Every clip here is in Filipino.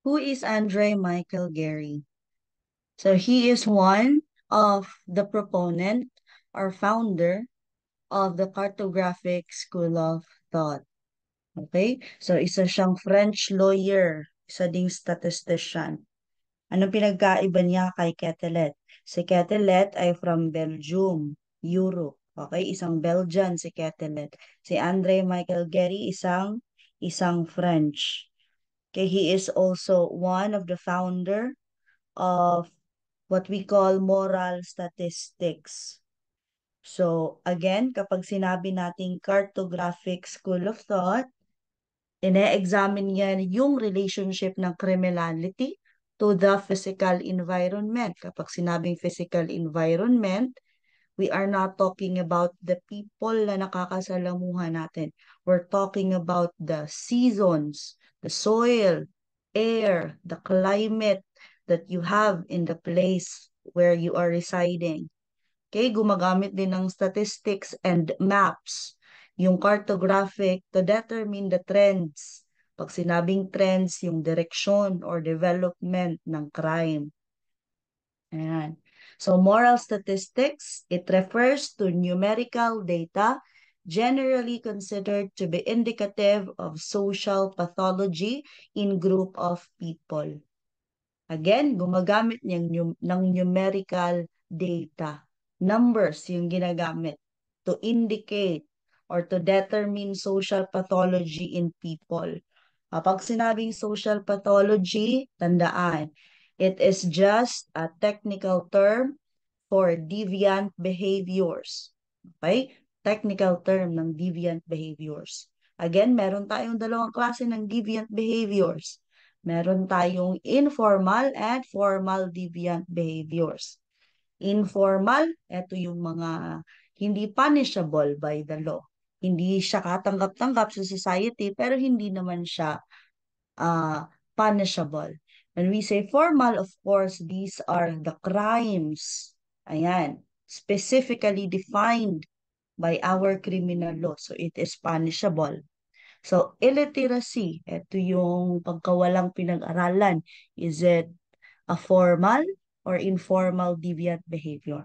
Who is Andre Michael Gary? So he is one of the proponent or founder of the cartographic school of thought. Okay? So isa siyang French lawyer, isa ding statistician. Anong pinagkaiba niya kay Quetelet? Si Quetelet ay from Belgium, Europe. Okay? Isang Belgian si Quetelet. Si Andre Michael Gary, isang French. Okay, he is also one of the founder of what we call moral statistics. So, again, kapag sinabi nating cartographic school of thought, ine-examine yan yung relationship ng criminality to the physical environment. Kapag sinabing physical environment, we are not talking about the people na nakakasalamuha natin. We're talking about the seasons, the soil, air, the climate that you have in the place where you are residing. Okay, gumagamit din ng statistics and maps, yung cartographic to determine the trends. Pag sinabing trends, yung direction or development ng crime. Ayan. So, moral statistics, it refers to numerical data generally considered to be indicative of social pathology in group of people. Again, gumagamit ng numerical data. Numbers yung ginagamit to indicate or to determine social pathology in people. Kapag sinabing social pathology, tandaan, it is just a technical term for deviant behaviors. Okay? Technical term ng deviant behaviors. Again, meron tayong dalawang klase ng deviant behaviors. Meron tayong informal and formal deviant behaviors. Informal, ito yung mga hindi punishable by the law. Hindi siya katanggap-tanggap sa society, pero hindi naman siya punishable. When we say formal, of course, these are the crimes. Ayan, specifically defined by our criminal law. So, it is punishable. So, illiteracy, ito yung pagkawalang pinag-aralan. Is it a formal or informal deviant behavior?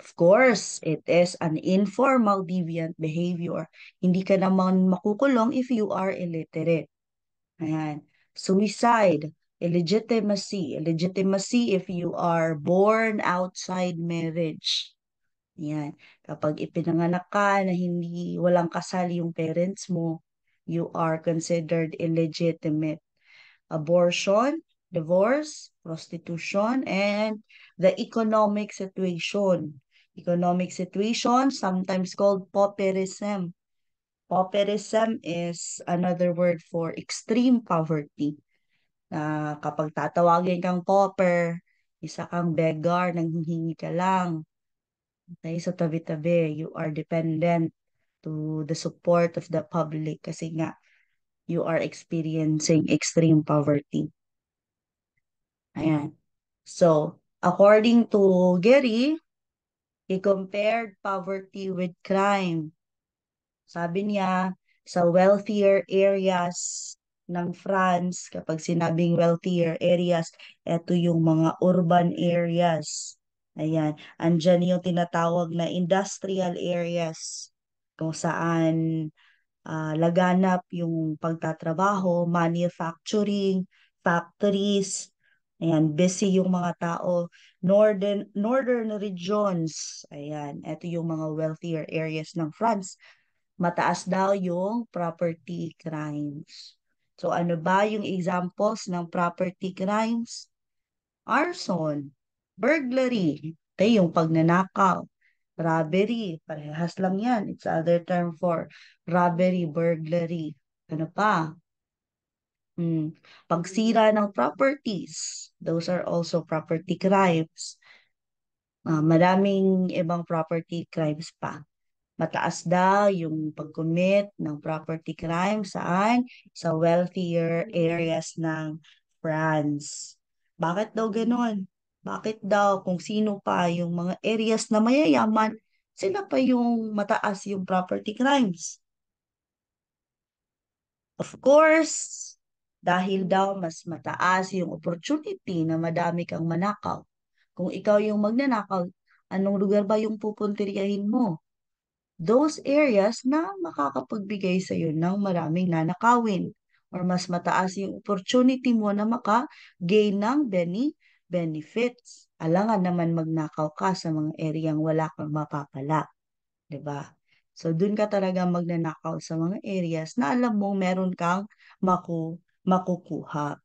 Of course, it is an informal deviant behavior. Hindi ka naman makukulong if you are illiterate. Ayan. Suicide, illegitimacy. Illegitimacy if you are born outside marriage. Ayan. Kapag ipinanganak ka na walang kasal yung parents mo, you are considered illegitimate. Abortion, divorce, prostitution, and the economic situation. Economic situation, sometimes called pauperism. Pauperism is another word for extreme poverty. Kapag tatawagin kang pauper, isa kang beggar, nanghihingi ka lang. Okay, so tabi-tabi, you are dependent to the support of the public kasi nga, you are experiencing extreme poverty. Ayan. So, according to Gary, he compared poverty with crime. Sabi niya, sa wealthier areas ng France, kapag sinabing wealthier areas, ito yung mga urban areas. Ayan, andyan yung tinatawag na industrial areas kung saan laganap yung pagtatrabaho, manufacturing, factories. Ayan, busy yung mga tao. Northern regions. Ayan, ito yung mga wealthier areas ng France. Mataas daw yung property crimes. So ano ba yung examples ng property crimes? Arson, burglary, ito yung pagnanakaw, robbery, parehas lang yan. It's other term for robbery, burglary. Ano pa? Pagsira ng properties. Those are also property crimes. Maraming ibang property crimes pa. Mataas daw yung pag-commit ng property crime saan? Sa wealthier areas ng France. Bakit daw ganun? Bakit daw kung sino pa yung mga areas na mayayaman, sila pa yung mataas yung property crimes? Of course, Dahil daw mas mataas yung opportunity na madami kang manakaw. Kung ikaw yung magnanakaw, anong lugar ba yung pupuntiryahin mo? Those areas na makakapagbigay sa iyo ng maraming nanakawin or mas mataas yung opportunity mo na maka-gain ng benefits. Alangan naman magnakaw ka sa mga areang wala kang mapapala, 'di ba? So dun ka talaga magnanakaw sa mga areas na alam mong meron kang makukuha.